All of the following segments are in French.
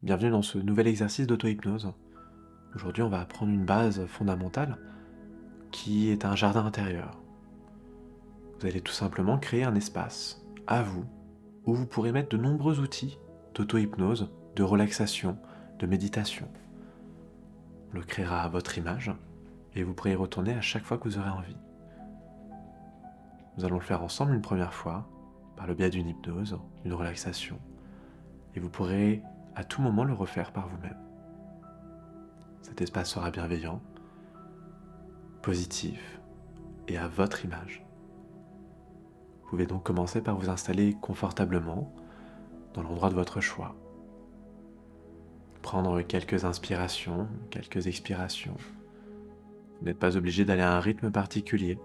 Bienvenue dans ce nouvel exercice d'auto-hypnose. Aujourd'hui, on va apprendre une base fondamentale qui est un jardin intérieur. Vous allez tout simplement créer un espace à vous où vous pourrez mettre de nombreux outils d'auto-hypnose, de relaxation, de méditation. On le créera à votre image et vous pourrez y retourner à chaque fois que vous aurez envie. Nous allons le faire ensemble une première fois par le biais d'une hypnose, d'une relaxation, et vous pourrez à tout moment le refaire par vous-même. Cet espace sera bienveillant, positif et à votre image. Vous pouvez donc commencer par vous installer confortablement dans l'endroit de votre choix. Prendre quelques inspirations, quelques expirations. Vous n'êtes pas obligé d'aller à un rythme particulier.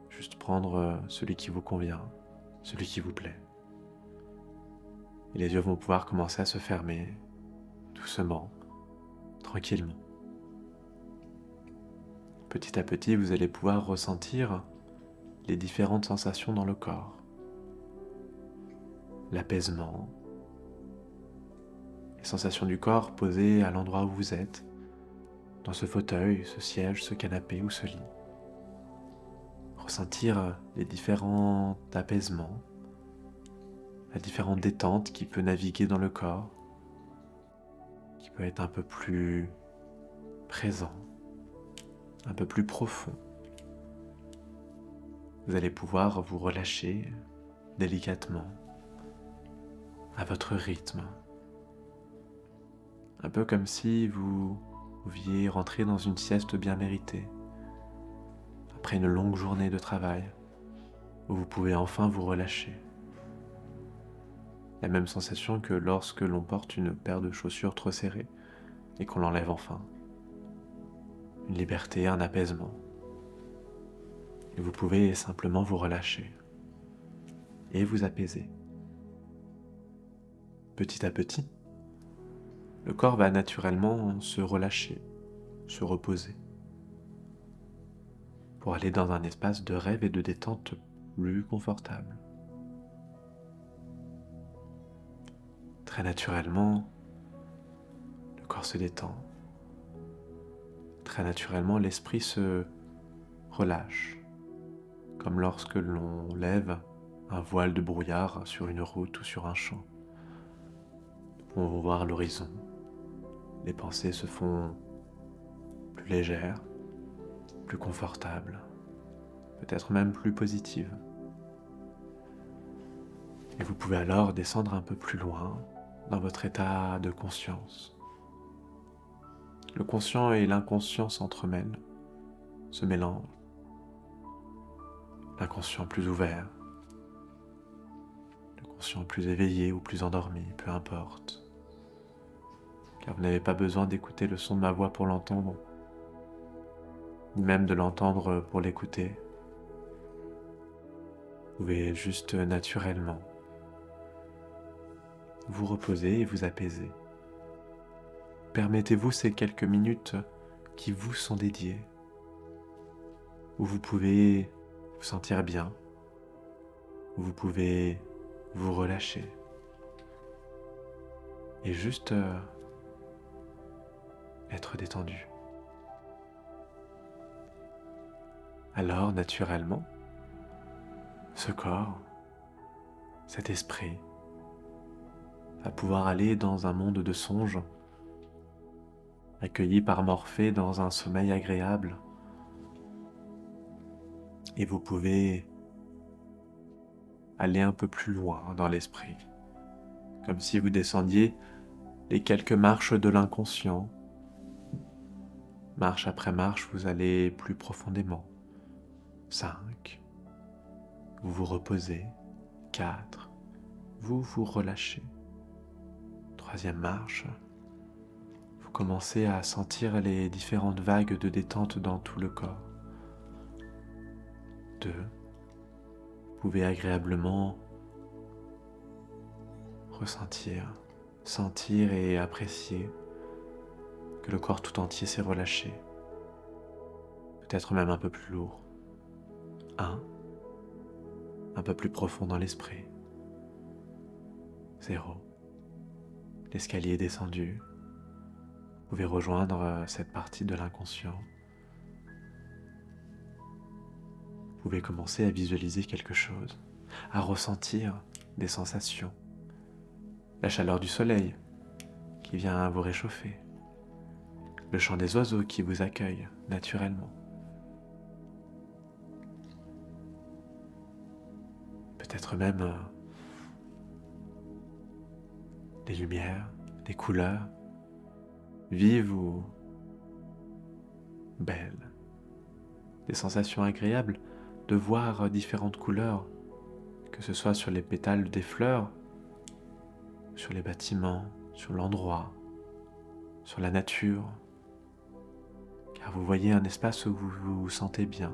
Juste prendre celui qui vous convient, celui qui vous plaît. Et les yeux vont pouvoir commencer à se fermer doucement, tranquillement. Petit à petit, vous allez pouvoir ressentir les différentes sensations dans le corps. L'apaisement, les sensations du corps posées à l'endroit où vous êtes, dans ce fauteuil, ce siège, ce canapé ou ce lit. Ressentir les différents apaisements, la différente détente qui peut naviguer dans le corps, qui peut être un peu plus présent, un peu plus profond. Vous allez pouvoir vous relâcher délicatement, à votre rythme. Un peu comme si vous pouviez rentrer dans une sieste bien méritée, après une longue journée de travail, où vous pouvez enfin vous relâcher. La même sensation que lorsque l'on porte une paire de chaussures trop serrées et qu'on l'enlève enfin. Une liberté, un apaisement. Et vous pouvez simplement vous relâcher et vous apaiser. Petit à petit, le corps va naturellement se relâcher, se reposer, pour aller dans un espace de rêve et de détente plus confortable. Très naturellement, le corps se détend. Très naturellement, l'esprit se relâche, comme lorsque l'on lève un voile de brouillard sur une route ou sur un champ. On va voir l'horizon. Les pensées se font plus légères, plus confortables, peut-être même plus positives. Et vous pouvez alors descendre un peu plus loin dans votre état de conscience. Le conscient et l'inconscient s'entremêlent, se mélangent. L'inconscient plus ouvert, le conscient plus éveillé ou plus endormi, peu importe. Car vous n'avez pas besoin d'écouter le son de ma voix pour l'entendre, ni même de l'entendre pour l'écouter. Vous pouvez juste naturellement vous reposer et vous apaiser. Permettez-vous ces quelques minutes qui vous sont dédiées, où vous pouvez vous sentir bien, où vous pouvez vous relâcher et juste être détendu. Alors, naturellement, ce corps, cet esprit, va pouvoir aller dans un monde de songes, accueilli par Morphée dans un sommeil agréable. Et vous pouvez aller un peu plus loin dans l'esprit, comme si vous descendiez les quelques marches de l'inconscient. Marche après marche, vous allez plus profondément. 5. Vous vous reposez. 4. Vous vous relâchez. 3e marche. Vous commencez à sentir les différentes vagues de détente dans tout le corps. 2. Vous pouvez agréablement ressentir, sentir et apprécier que le corps tout entier s'est relâché, peut-être même un peu plus lourd. 1. Un peu plus profond dans l'esprit. 0. l'escalier est descendu. Vous pouvez rejoindre cette partie de l'inconscient. Vous pouvez commencer à visualiser quelque chose, à ressentir des sensations. La chaleur du soleil qui vient vous réchauffer. Le chant des oiseaux qui vous accueille naturellement. Peut-être même des lumières, des couleurs, vives ou belles. Des sensations agréables de voir différentes couleurs, que ce soit sur les pétales des fleurs, sur les bâtiments, sur l'endroit, sur la nature, car vous voyez un espace où vous vous sentez bien.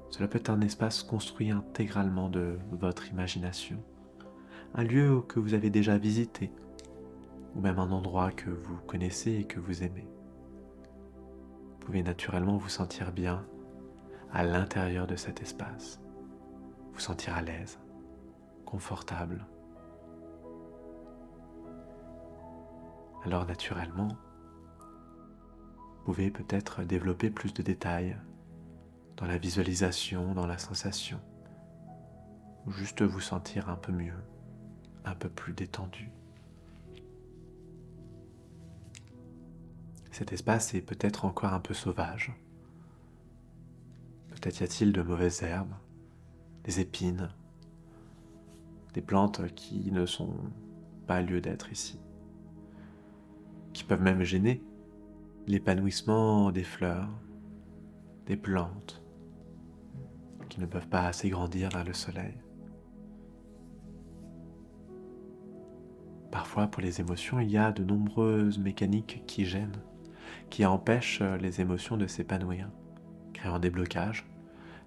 Cela peut être un espace construit intégralement de votre imagination, un lieu que vous avez déjà visité, ou même un endroit que vous connaissez et que vous aimez. Vous pouvez naturellement vous sentir bien à l'intérieur de cet espace, vous sentir à l'aise, confortable. Alors naturellement, vous pouvez peut-être développer plus de détails dans la visualisation, dans la sensation, ou juste vous sentir un peu mieux, un peu plus détendu. Cet espace est peut-être encore un peu sauvage. Peut-être y a-t-il de mauvaises herbes, des épines, des plantes qui ne sont pas lieu d'être ici, qui peuvent même gêner l'épanouissement des fleurs, des plantes, qui ne peuvent pas assez grandir vers le soleil. Parfois, pour les émotions, il y a de nombreuses mécaniques qui gênent, qui empêchent les émotions de s'épanouir, créant des blocages,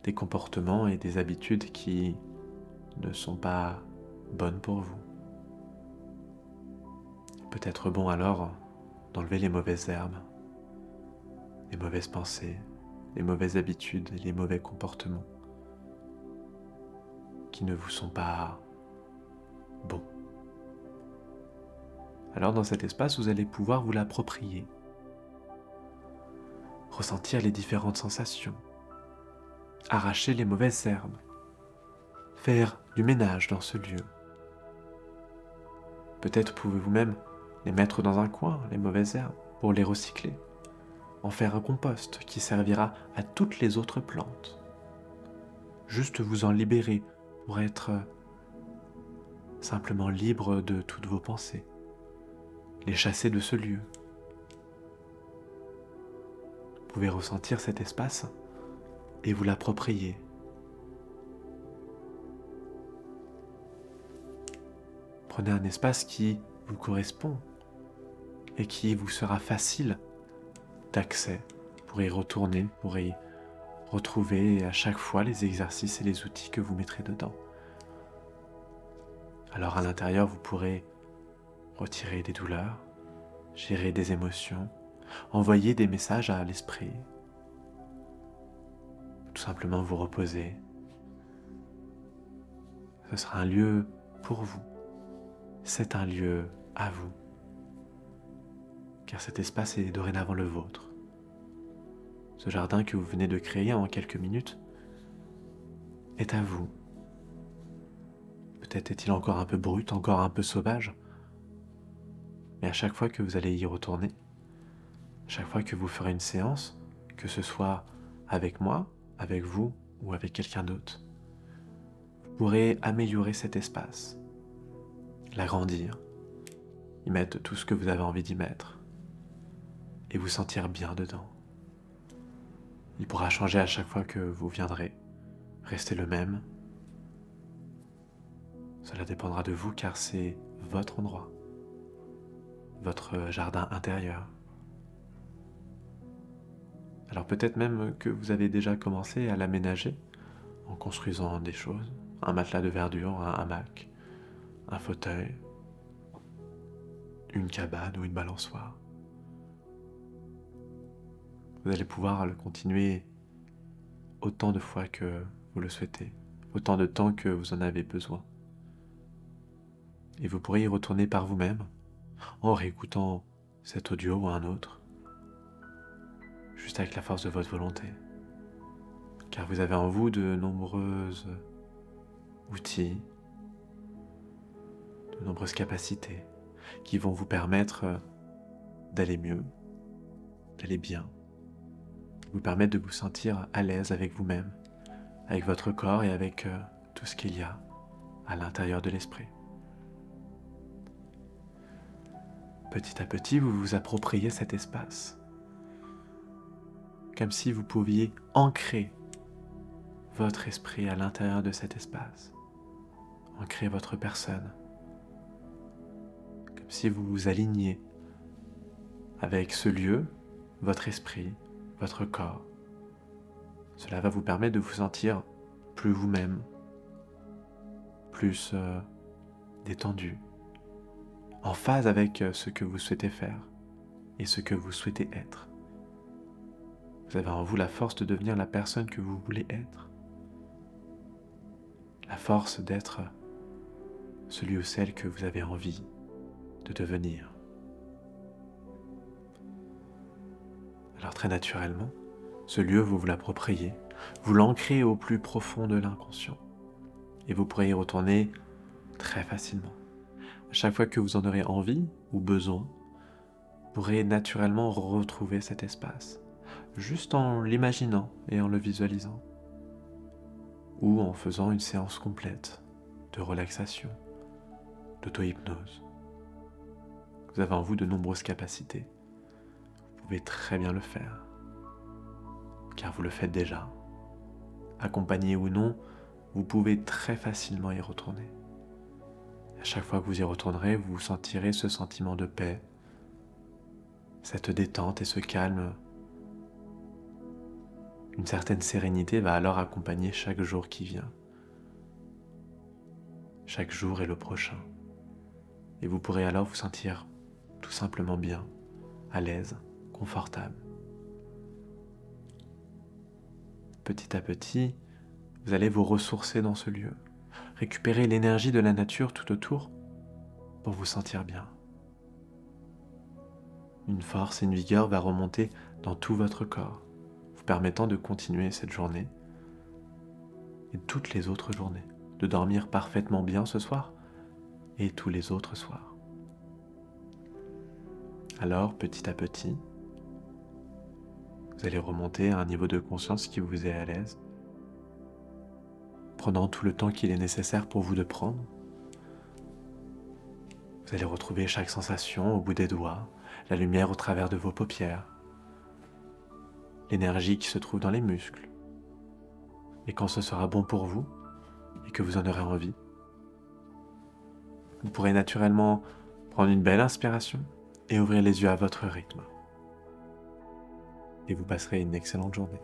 des comportements et des habitudes qui ne sont pas bonnes pour vous. Peut-être bon alors d'enlever les mauvaises herbes, les mauvaises pensées, les mauvaises habitudes et les mauvais comportements qui ne vous sont pas bons. Alors dans cet espace, vous allez pouvoir vous l'approprier, ressentir les différentes sensations, arracher les mauvaises herbes, faire du ménage dans ce lieu. Peut-être pouvez-vous même les mettre dans un coin, les mauvaises herbes, pour les recycler, en faire un compost qui servira à toutes les autres plantes. Juste vous en libérer pour être simplement libre de toutes vos pensées, les chasser de ce lieu. Vous pouvez ressentir cet espace et vous l'approprier. Prenez un espace qui vous correspond et qui vous sera facile d'accès pour y retourner, pour y retrouver à chaque fois les exercices et les outils que vous mettrez dedans. Alors à l'intérieur, vous pourrez retirer des douleurs, gérer des émotions, envoyer des messages à l'esprit, tout simplement vous reposer. Ce sera un lieu pour vous. C'est un lieu à vous, car cet espace est dorénavant le vôtre. Ce jardin que vous venez de créer en quelques minutes est à vous. Peut-être est-il encore un peu brut, encore un peu sauvage, mais à chaque fois que vous allez y retourner, à chaque fois que vous ferez une séance, que ce soit avec moi, avec vous ou avec quelqu'un d'autre, vous pourrez améliorer cet espace, l'agrandir, y mettre tout ce que vous avez envie d'y mettre et vous sentir bien dedans. Il pourra changer à chaque fois que vous viendrez, rester le même. Cela dépendra de vous car c'est votre endroit, votre jardin intérieur. Alors peut-être même que vous avez déjà commencé à l'aménager en construisant des choses, un matelas de verdure, un hamac, un fauteuil, une cabane ou une balançoire. Vous allez pouvoir le continuer autant de fois que vous le souhaitez, autant de temps que vous en avez besoin. Et vous pourrez y retourner par vous-même, en réécoutant cet audio ou un autre, juste avec la force de votre volonté. Car vous avez en vous de nombreux outils, de nombreuses capacités qui vont vous permettre d'aller mieux, d'aller bien, vous permettre de vous sentir à l'aise avec vous-même, avec votre corps et avec tout ce qu'il y a à l'intérieur de l'esprit. Petit à petit, vous vous appropriez cet espace, comme si vous pouviez ancrer votre esprit à l'intérieur de cet espace, ancrer votre personne, comme si vous vous aligniez avec ce lieu, votre esprit, votre corps. Cela va vous permettre de vous sentir plus vous-même, plus détendu, en phase avec ce que vous souhaitez faire et ce que vous souhaitez être. Vous avez en vous la force de devenir la personne que vous voulez être, la force d'être celui ou celle que vous avez envie de devenir. Alors très naturellement, ce lieu, vous l'appropriez, vous l'ancrez au plus profond de l'inconscient et vous pourrez y retourner très facilement. À chaque fois que vous en aurez envie ou besoin, vous pourrez naturellement retrouver cet espace, juste en l'imaginant et en le visualisant, ou en faisant une séance complète de relaxation, d'auto-hypnose. Vous avez en vous de nombreuses capacités. Vous pouvez très bien le faire, car vous le faites déjà. Accompagné ou non, vous pouvez très facilement y retourner. À chaque fois que vous y retournerez, vous sentirez ce sentiment de paix, cette détente et ce calme. Une certaine sérénité va alors accompagner chaque jour qui vient. Chaque jour est le prochain. Et vous pourrez alors vous sentir tout simplement bien, à l'aise, confortable. Petit à petit, vous allez vous ressourcer dans ce lieu, récupérer l'énergie de la nature tout autour pour vous sentir bien. Une force et une vigueur va remonter dans tout votre corps, vous permettant de continuer cette journée et toutes les autres journées, de dormir parfaitement bien ce soir et tous les autres soirs. Alors, petit à petit, vous allez remonter à un niveau de conscience qui vous est à l'aise, prenant tout le temps qu'il est nécessaire pour vous de prendre. Vous allez retrouver chaque sensation au bout des doigts, la lumière au travers de vos paupières, l'énergie qui se trouve dans les muscles. Et quand ce sera bon pour vous et que vous en aurez envie, vous pourrez naturellement prendre une belle inspiration et ouvrir les yeux à votre rythme. Et vous passerez une excellente journée.